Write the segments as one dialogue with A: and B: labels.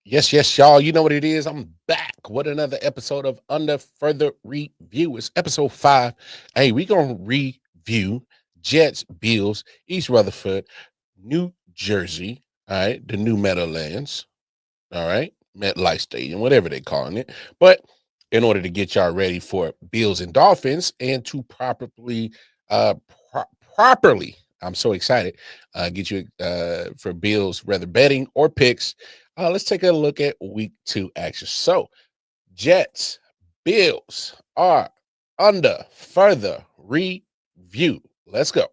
A: Yes, y'all. You know what it is. I'm back with another episode of Under Further Review. It's episode 5. Hey, we gonna review Jets, Bills, East Rutherford, New Jersey. All right, the new Meadowlands. All right, MetLife Stadium, whatever they calling it. But in order to get y'all ready for Bills and Dolphins, and to uh, pro- properly, I'm so excited. Get you for Bills, whether betting or picks. Let's take a look at week 2 action. So, Jets, Bills are under further review. Let's go.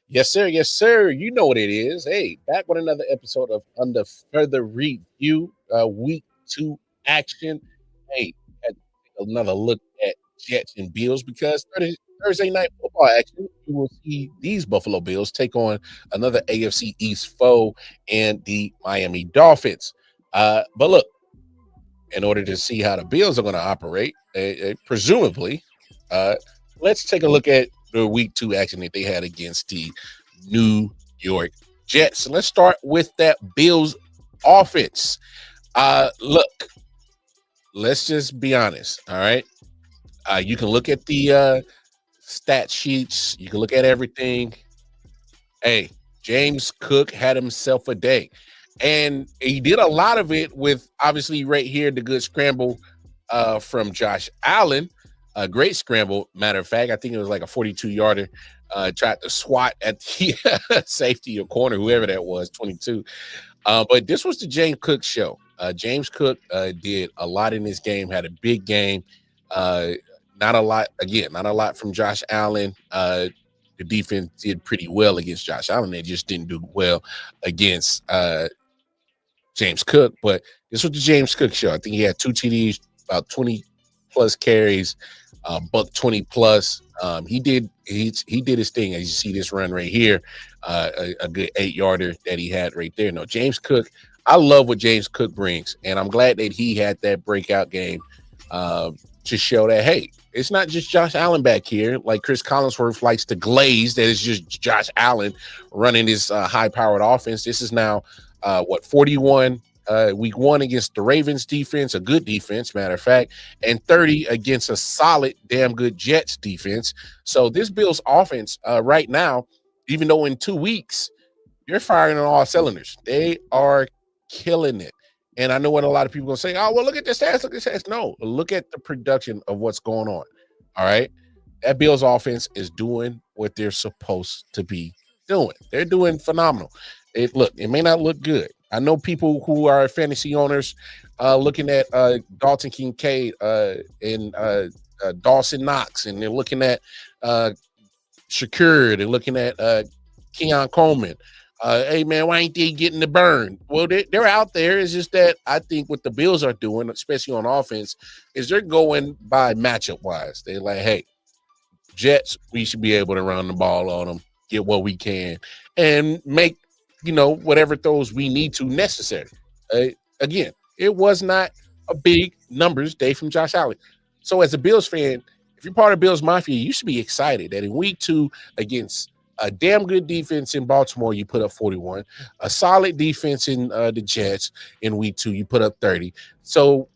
A: Yes, sir. Yes, sir. You know what it is. Hey, back with another episode of Under Further Review, week 2 action. Hey, had to take another look at Jets and Bills because Thursday night football action, you will see these Buffalo Bills take on another AFC East foe and the Miami Dolphins. But look, in order to see how the Bills are going to operate, presumably, uh, let's take a look at the week 2 action that they had against the New York Jets. Let's start with that Bills offense. Look, let's just be honest. All right. You can look at the stat sheets, you can look at everything. Hey, James Cook had himself a day. And he did a lot of it with obviously right here the good scramble from Josh Allen. A great scramble, matter of fact. I think it was like a 42-yarder. Tried to swat at the safety or corner, whoever that was, 22. But this was the James Cook show. James Cook did a lot in this game, had a big game. Uh, not a lot, again, not a lot from Josh Allen. The defense did pretty well against Josh Allen. They just didn't do well against James Cook. But this was the James Cook show. I think he had 2 TDs, about 20 plus carries, buck 20 plus. He did his thing. As you see this run right here, a good 8-yarder that he had right there. No, James Cook. I love what James Cook brings, and I'm glad that he had that breakout game to show that, hey, it's not just Josh Allen back here, like Chris Collinsworth likes to glaze, that it's just Josh Allen running this high-powered offense. This is now, 41 week 1 against the Ravens defense, a good defense, matter of fact, and 30 against a solid, damn good Jets defense. So this Bills offense right now, even though in 2 weeks, they're firing on all cylinders. They are killing it. And I know what a lot of people are going to say, oh, well, look at the stats, look at the stats. No, look at the production of what's going on. All right. That Bills offense is doing what they're supposed to be doing. They're doing phenomenal. It may not look good. I know people who are fantasy owners looking at Dalton Kincaid and Dawson Knox, and they're looking at Shakur, they're looking at Keon Coleman. Hey man, why ain't they getting the burn? Well, they're out there. It's just that I think what the Bills are doing, especially on offense, is they're going by matchup wise. They're like, hey, Jets, we should be able to run the ball on them, get what we can, and make whatever throws we need to necessary. Again, it was not a big numbers day from Josh Allen. So as a Bills fan, if you're part of Bills Mafia, you should be excited that in week 2 against a damn good defense in Baltimore, you put up 41. A solid defense in the Jets in week 2, you put up 30. So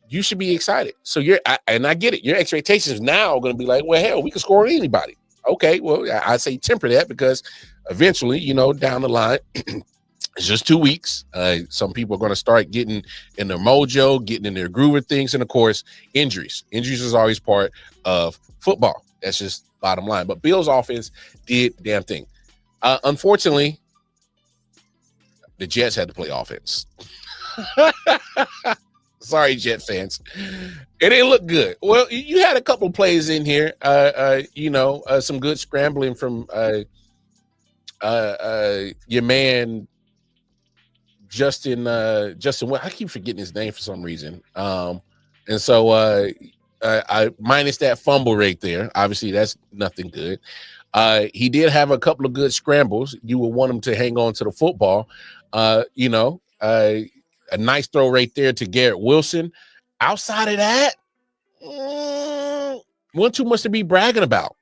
A: you should be excited. So I get it. Your expectations now are going to be like, well, hell, we can score on anybody. Okay, well, I say temper that because eventually, down the line, it's just 2 weeks. Some people are going to start getting in their mojo, getting in their groove of things. And of course, injuries. Injuries is always part of football. That's just bottom line. But Bills offense did the damn thing. Unfortunately, the Jets had to play offense. Sorry, Jet fans. It didn't look good. Well, you had a couple plays in here. Some good scrambling from your man Justin. Well, I keep forgetting his name for some reason. And so I minus that fumble right there. Obviously, that's nothing good. He did have a couple of good scrambles. You would want him to hang on to the football. A nice throw right there to Garrett Wilson. Outside of that, wasn't too much to be bragging about.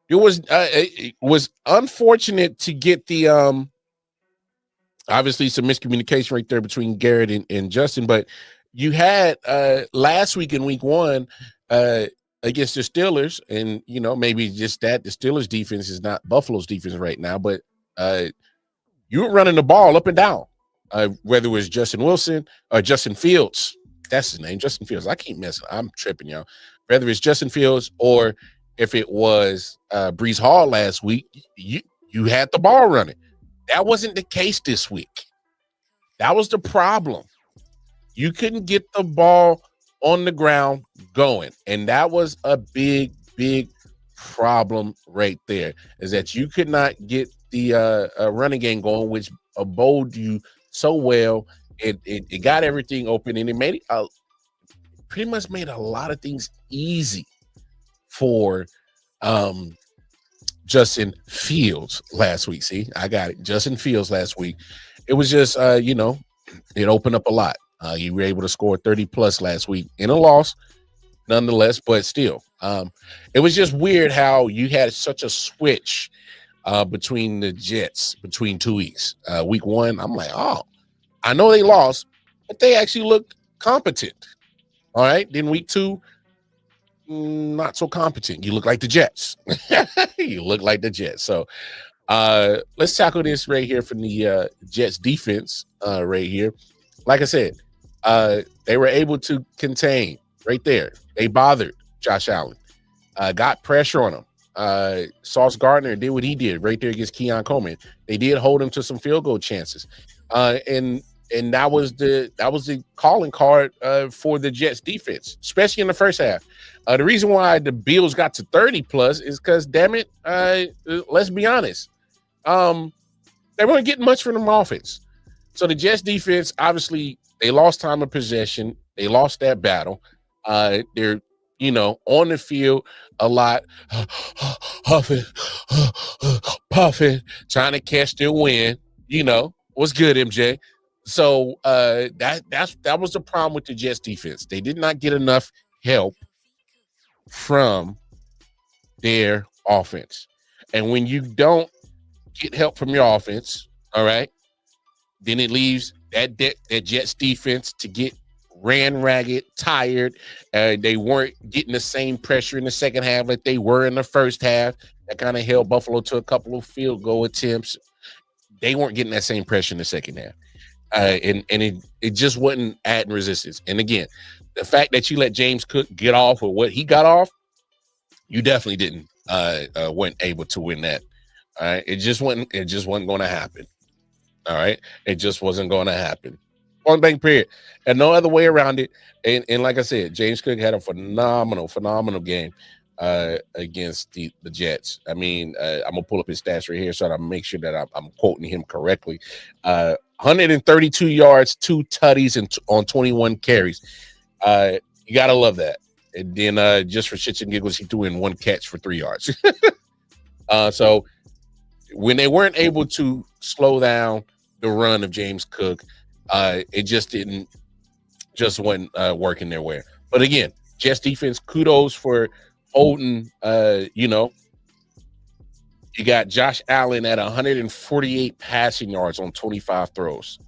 A: It was unfortunate to get the obviously some miscommunication right there between Garrett and Justin, but you had last week in week 1 against the Steelers, and maybe just that the Steelers defense is not Buffalo's defense right now, but you were running the ball up and down, whether it was Justin Wilson or Justin Fields. That's his name, Justin Fields. I keep messing. I'm tripping, y'all. Whether it's Justin Fields or if it was Breece Hall last week, you had the ball running. That wasn't the case this week. That was the problem. You couldn't get the ball on the ground going, and that was a big, big problem right there. Is that you could not get the running game going, which bode you so well. It got everything open, and it made it pretty much made a lot of things easy for Justin Fields last week. See, I got it. Justin Fields last week. It was just, it opened up a lot. You were able to score 30 plus last week in a loss, nonetheless, but still. It was just weird how you had such a switch between the Jets between 2 weeks. Week 1, I'm like, oh, I know they lost, but they actually looked competent. All right. Then week 2, not so competent. You look like the Jets. You look like the Jets. So let's tackle this right here from the Jets defense right here. Like I said, they were able to contain right there. They bothered Josh Allen, got pressure on him. Sauce Gardner did what he did right there against Keon Coleman. They did hold him to some field goal chances. And that was the calling card for the Jets defense, especially in the first half. The reason why the Bills got to 30 plus is because, damn it, let's be honest, they weren't getting much from them offense. So the Jets defense, obviously, they lost time of possession. They lost that battle. They're on the field a lot, huffing, puffing, trying to catch their win. What's good, MJ? So that was the problem with the Jets defense. They did not get enough help from their offense. And when you don't get help from your offense, all right, then it leaves that Jets defense to get ran ragged, tired. They weren't getting the same pressure in the second half that they were in the first half. That kind of held Buffalo to a couple of field goal attempts. They weren't getting that same pressure in the second half. And it just wasn't adding resistance. And again, the fact that you let James Cook get off with what he got off, you definitely didn't weren't able to win that. All right. It just wasn't going to happen. All right. It just wasn't going to happen. Point blank period. And no other way around it. And like I said, James Cook had a phenomenal game against the Jets. I mean, I'm gonna pull up his stats right here so that I make sure that I'm quoting him correctly. 132 yards, 2 tutties, and on 21 carries. You gotta love that. And then just for shits and giggles, he threw in 1 catch for 3 yards. So when they weren't able to slow down the run of James Cook, it just wasn't working their way. But again, Jets defense, kudos for holding. You got Josh Allen at 148 passing yards on 25 throws.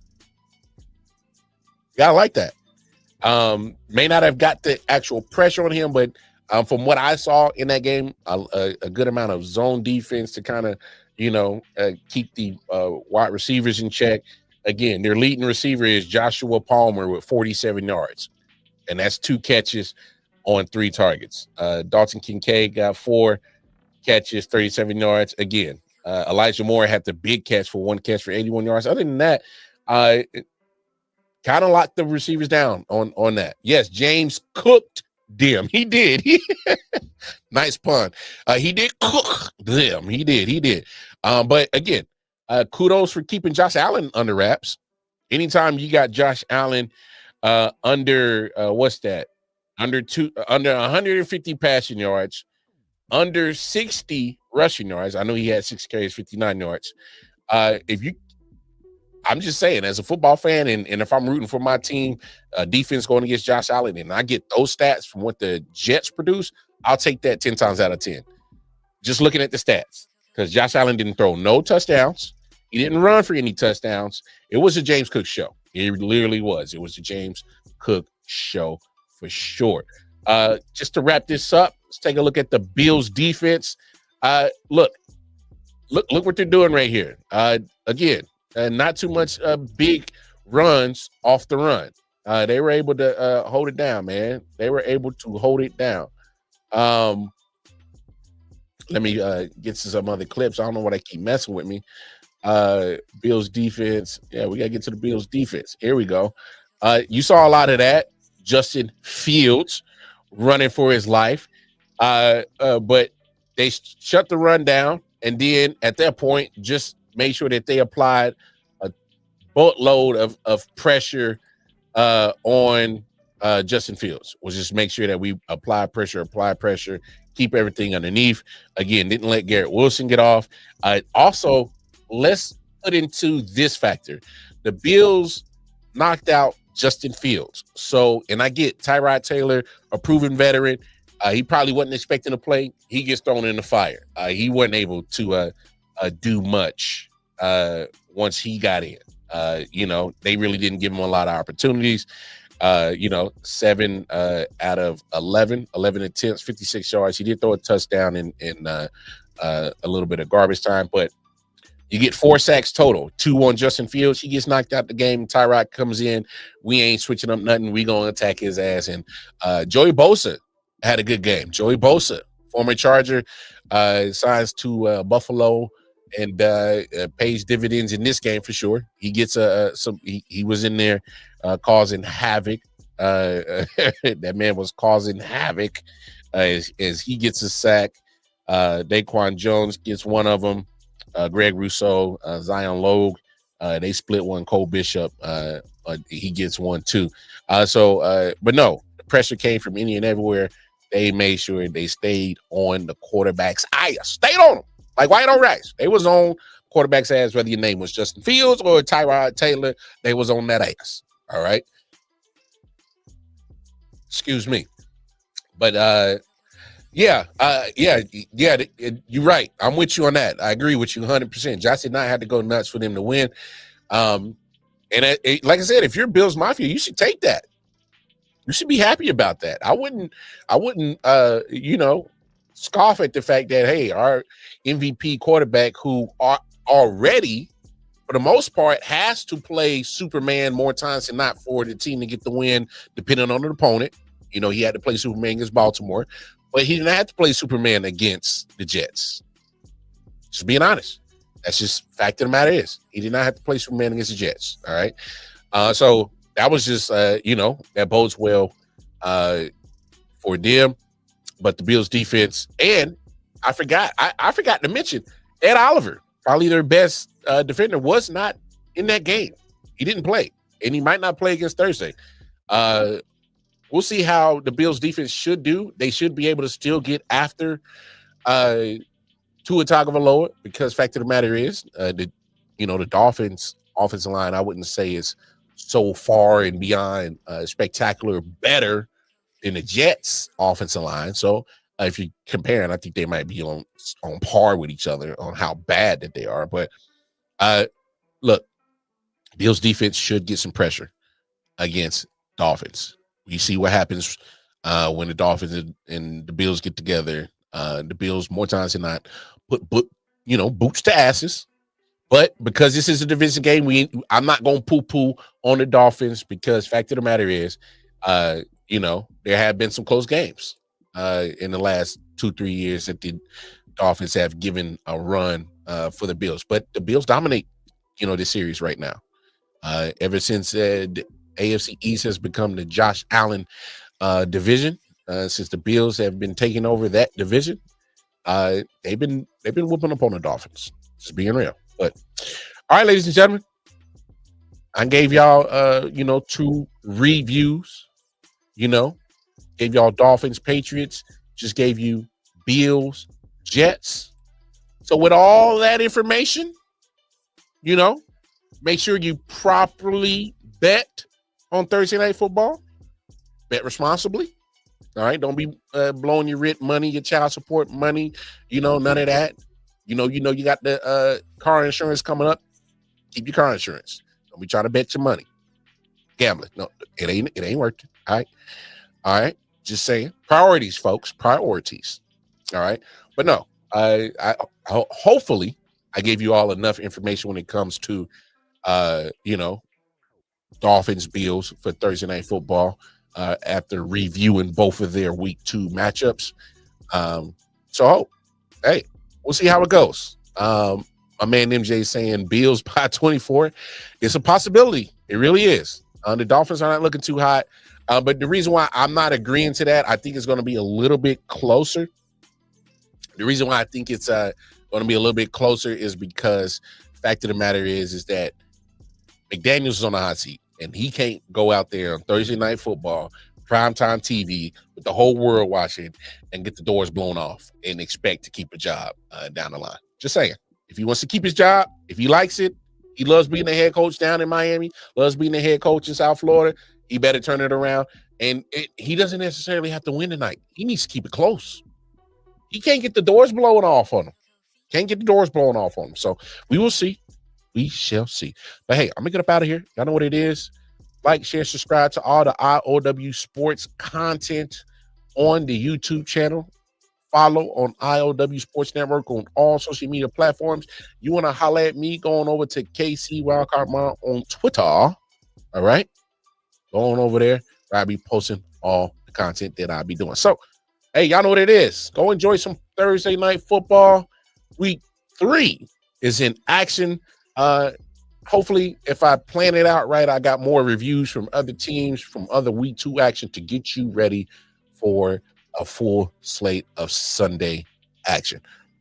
A: Yeah, I like that. May not have got the actual pressure on him, but from what I saw in that game, a good amount of zone defense to kind of, keep the wide receivers in check. Again, their leading receiver is Joshua Palmer with 47 yards, and that's 2 catches on 3 targets. Dalton Kincaid got 4 catches, 37 yards. Again, Elijah Moore had the big catch for 1 catch for 81 yards. Other than that, it kind of locked the receivers down on that. Yes, James cooked them. He did. Nice pun. He did cook them. He did. But again, kudos for keeping Josh Allen under wraps. Anytime you got Josh Allen under 150 passing yards, under 60 rushing yards. I know he had 6 carries, 59 yards. If you I'm just saying, as a football fan, and if I'm rooting for my team, defense going against Josh Allen, and I get those stats from what the Jets produce, I'll take that 10 times out of 10. Just looking at the stats, because Josh Allen didn't throw no touchdowns. He didn't run for any touchdowns. It was a James Cook show. It literally was. It was a James Cook show for sure. Just to wrap this up, let's take a look at the Bills defense. Look what they're doing right here. Again, not too much big runs off the run. They were able to hold it down, man. They were able to hold it down. Let me get to some other clips. I don't know why they keep messing with me. Bills defense. Yeah, we got to get to the Bills defense. Here we go. You saw a lot of that. Justin Fields running for his life. But they shut the run down. And then at that point, just made sure that they applied a boatload of pressure on Justin Fields. Was just make sure that we apply pressure, keep everything underneath. Again, didn't let Garrett Wilson get off. Also, let's put into this factor. The Bills knocked out Justin Fields. So, and I get Tyrod Taylor, a proven veteran. He probably wasn't expecting to play. He gets thrown in the fire. He wasn't able to do much once he got in. They really didn't give him a lot of opportunities. 7 out of 11 attempts, 56 yards. He did throw a touchdown in a little bit of garbage time, but you get 4 sacks total, 2 on Justin Fields. He gets knocked out the game. Tyrod comes in. We ain't switching up nothing. We going to attack his ass. And Joey Bosa had a good game. Joey Bosa, former Charger, signs to Buffalo and pays dividends in this game for sure. He gets he was in there causing havoc. That man was causing havoc as he gets a sack. Daquan Jones gets one of them. Greg Rousseau, Zion Logue, they split one. Cole Bishop, he gets one too. But no, the pressure came from any and everywhere. They made sure they stayed on the quarterback's eye. Stayed on them like white on rice. They was on quarterback's ass, whether your name was Justin Fields or Tyrod Taylor. They was on that ass. All right. Excuse me. But you're right. I'm with you on that. I agree with you 100%. Josh did not have to go nuts for them to win. Like I said, if you're Bills Mafia, you should take that. You should be happy about that. I wouldn't scoff at the fact that, hey, our MVP quarterback, who are already, for the most part, has to play Superman more times than not for the team to get the win, depending on the opponent. He had to play Superman against Baltimore, but he didn't have to play Superman against the Jets. Just being honest. That's just fact of the matter is. He did not have to play Superman against the Jets. All right. So that was just, that bodes well for them. But the Bills defense, and I forgot to mention Ed Oliver, probably their best defender, was not in that game. He didn't play, and he might not play against Thursday. We'll see how the Bills defense should do. They should be able to still get after Tua Tagovailoa, because fact of the matter is, the Dolphins offensive line, I wouldn't say is so far and beyond spectacular better than the Jets offensive line. So if you compare, and I think they might be on par with each other on how bad that they are. But look, Bills defense should get some pressure against Dolphins. You see what happens when the Dolphins and the Bills get together. The Bills, more times than not, put boots to asses. But because this is a division game, I'm not going to poo-poo on the Dolphins, because fact of the matter is, there have been some close games in the last 2-3 years that the Dolphins have given a run for the Bills. But the Bills dominate, this series right now. Ever since the AFC East has become the Josh Allen division, since the Bills have been taking over that division, they've been whooping up on the Dolphins. Just being real. But all right, ladies and gentlemen, I gave y'all 2 reviews. Gave y'all Dolphins, Patriots. Just gave you Bills, Jets. So with all that information, make sure you properly bet on Thursday Night Football. Bet responsibly. All right. Don't be blowing your rent money, your child support money, none of that. You got the car insurance coming up. Keep your car insurance. Don't be trying to bet your money. Gambling. No, it ain't working. All right. Just saying. Priorities, folks. Priorities. All right. But no, I hopefully I gave you all enough information when it comes to Dolphins, Bills for Thursday Night Football after reviewing both of their week 2 matchups. So hey, we'll see how it goes. My man MJ saying Bills by 24. It's a possibility. It really is. The Dolphins are not looking too hot. But the reason why I'm not agreeing to that, I think it's going to be a little bit closer. The reason why I think it's going to be a little bit closer is because the fact of the matter is that McDaniels is on the hot seat, and he can't go out there on Thursday Night Football, primetime TV, with the whole world watching, and get the doors blown off and expect to keep a job down the line. Just saying. If he wants to keep his job, if he likes it, he loves being the head coach down in Miami, loves being the head coach in South Florida, he better turn it around. And he doesn't necessarily have to win tonight. He needs to keep it close. He can't get the doors blown off on him. So we will see. We shall see. But hey, I'm going to get up out of here. Y'all know what it is. Like, share, subscribe to all the IOW sports content on the YouTube channel. Follow on IOW Sports Network on all social media platforms. You want to holler at me, going over to KC Wildcard Mom on Twitter. All right? Go on over there where I'll be posting all the content that I'll be doing. So, hey, y'all know what it is. Go enjoy some Thursday Night Football. Week 3 is in action. Hopefully, if I plan it out right, I got more reviews from other teams, from other week 2 action to get you ready for a full slate of Sunday action.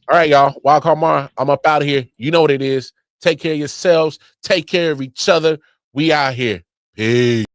A: All right, y'all. Wildcard Mar, I'm up out of here. You know what it is. Take care of yourselves. Take care of each other. We out here. Peace.